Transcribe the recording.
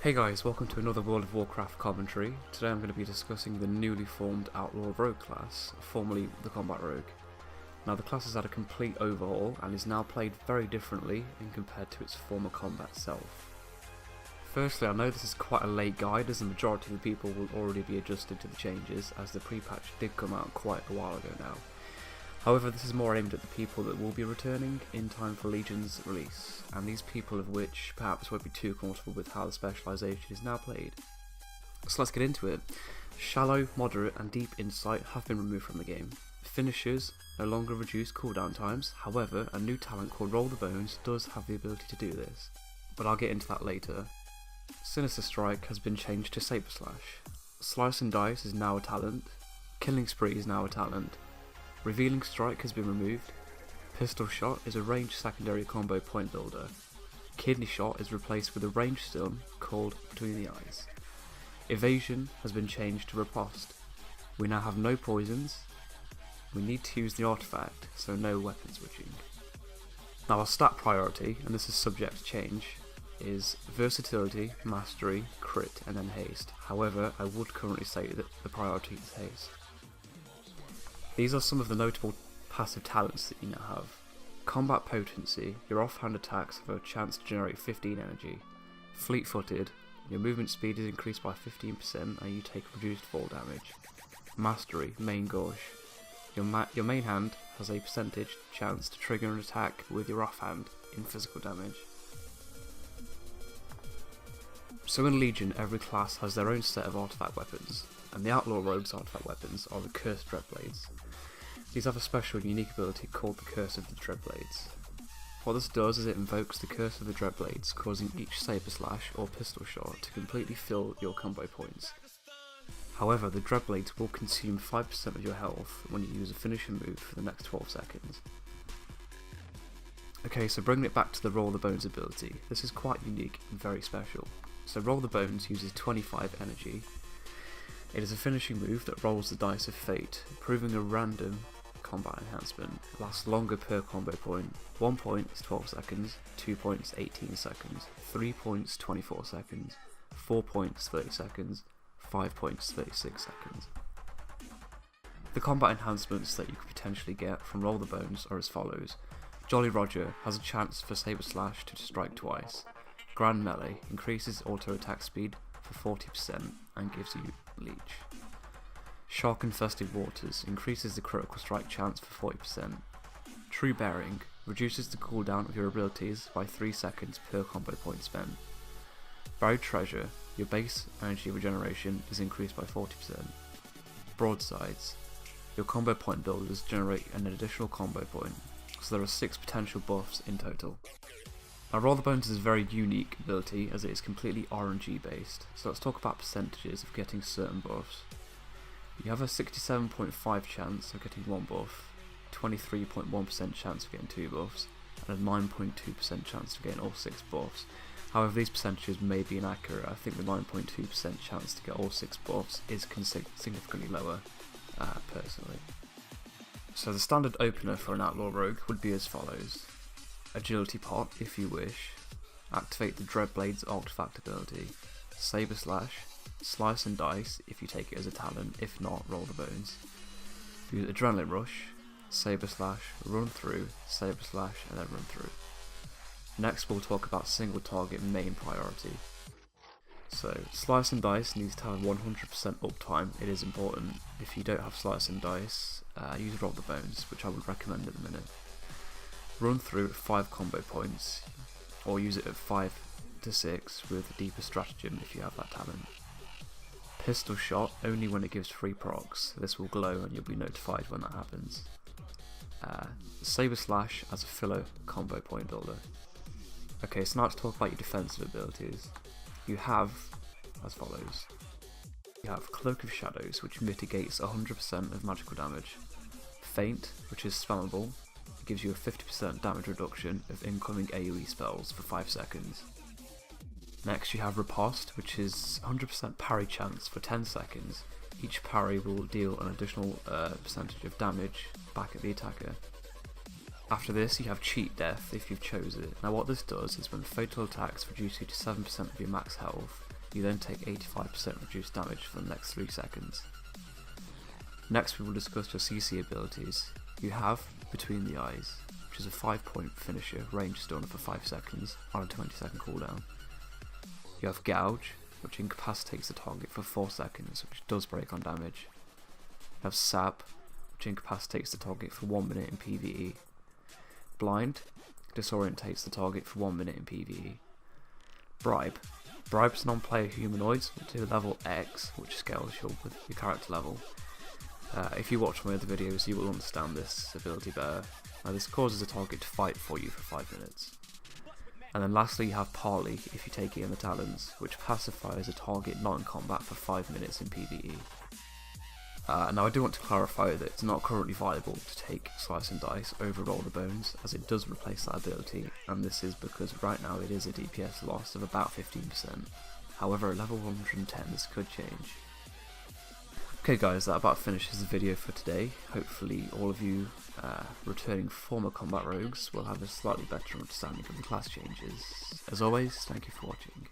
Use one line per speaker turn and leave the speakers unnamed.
Hey guys, welcome to another World of Warcraft commentary. Today I'm going to be discussing the newly formed Outlaw Rogue class, formerly the Combat Rogue. Now the class has had a complete overhaul and is now played very differently in compared to its former combat self. Firstly, I know this is quite a late guide as the majority of the people will already be adjusted to the changes, as the pre-patch did come out quite a while ago now. However, this is more aimed at the people that will be returning in time for Legion's release, and these people of which perhaps won't be too comfortable with how the specialisation is now played. So let's get into it. Shallow, moderate and deep insight have been removed from the game. Finishers no longer reduce cooldown times, however a new talent called Roll the Bones does have the ability to do this, but I'll get into that later. Sinister Strike has been changed to Saber Slash. Slice and Dice is now a talent. Killing Spree is now a talent. Revealing Strike has been removed. Pistol Shot is a ranged secondary combo point builder. Kidney Shot is replaced with a ranged stun called Between the Eyes. Evasion has been changed to Riposte. We now have no poisons. We need to use the artifact, so no weapon switching. Now our stat priority, and this is subject to change, is Versatility, Mastery, Crit and then Haste. However, I would currently say that the priority is Haste. These are some of the notable passive talents that you now have. Combat Potency, your offhand attacks have a chance to generate 15 energy. Fleet-footed, your movement speed is increased by 15% and you take reduced fall damage. Mastery, Main Gauche, your main hand has a percentage chance to trigger an attack with your offhand in physical damage. So in Legion, every class has their own set of artifact weapons, and the Outlaw Rogue's artifact weapons are the Cursed Dreadblades. These have a special and unique ability called the Curse of the Dreadblades. What this does is it invokes the Curse of the Dreadblades, causing each Saber Slash or Pistol Shot to completely fill your combo points. However, the Dreadblades will consume 5% of your health when you use a finishing move for the next 12 seconds. Okay, so bringing it back to the Roll the Bones ability, this is quite unique and very special. So Roll the Bones uses 25 energy. It is a finishing move that rolls the dice of fate, proving a random combat enhancement. It lasts longer per combo point. 1 point is 12 seconds, 2 points 18 seconds, 3 points 24 seconds, 4 points 30 seconds, 5 points 36 seconds. The combat enhancements that you could potentially get from Roll the Bones are as follows. Jolly Roger has a chance for Saber Slash to strike twice. Grand Melee increases auto attack speed for 40% and gives you Leech. Shark Infested Waters increases the critical strike chance for 40%. True Bearing reduces the cooldown of your abilities by 3 seconds per combo point spent. Buried Treasure, your base energy regeneration is increased by 40%. Broadsides, your combo point builders generate an additional combo point, so there are 6 potential buffs in total. Now Roll the Bones is a very unique ability as it is completely RNG based, so let's talk about percentages of getting certain buffs. You have a 67.5% chance of getting 1 buff, 23.1% chance of getting 2 buffs, and a 9.2% chance of getting all 6 buffs. However, these percentages may be inaccurate. I think the 9.2% chance to get all 6 buffs is significantly lower, personally. So the standard opener for an Outlaw Rogue would be as follows. Agility Pot, if you wish. Activate the Dreadblades artifact ability. Saber Slash. Slice and Dice, if you take it as a talent. If not, Roll the Bones. Use Adrenaline Rush. Saber Slash. Run Through. Saber Slash. And then Run Through. Next we'll talk about single target main priority. So, Slice and Dice needs to have 100% uptime. It is important. If you don't have Slice and Dice, use Roll the Bones, which I would recommend at the minute. Run Through at 5 combo points, or use it at 5 to 6 with Deeper Stratagem if you have that talent. Pistol Shot only when it gives free procs. This will glow and you'll be notified when that happens. Saber Slash as a filler combo point builder. Okay, so now let's talk about your defensive abilities. You have as follows. You have Cloak of Shadows, which mitigates 100% of magical damage. Feint, which is spammable. It gives you a 50% damage reduction of incoming AoE spells for 5 seconds. Next you have Riposte, which is 100% parry chance for 10 seconds. Each parry will deal an additional percentage of damage back at the attacker. After this, you have Cheat Death if you've chosen it. Now what this does is when fatal attacks reduce you to 7% of your max health, you then take 85% reduced damage for the next 3 seconds. Next we will discuss your CC abilities. You have Between the Eyes, which is a 5-point finisher, range stun for 5 seconds on a 20-second cooldown. You have Gouge, which incapacitates the target for 4 seconds, which does break on damage. You have Sap, which incapacitates the target for 1 minute in PvE. Blind disorientates the target for 1 minute in PvE. Bribe bribes non-player humanoids to level X, which scales with your character level. If you watch my other videos, you will understand this ability better. This causes a target to fight for you for 5 minutes. And then lastly you have Parley if you take it in the Talons, which pacifies a target not in combat for 5 minutes in PvE. Now I do want to clarify that it's not currently viable to take Slice and Dice over Roll the Bones, as it does replace that ability, and this is because right now it is a DPS loss of about 15%. However, at level 110 this could change. Okay guys, that about finishes the video for today. Hopefully all of you returning former combat rogues will have a slightly better understanding of the class changes. As always, thank you for watching.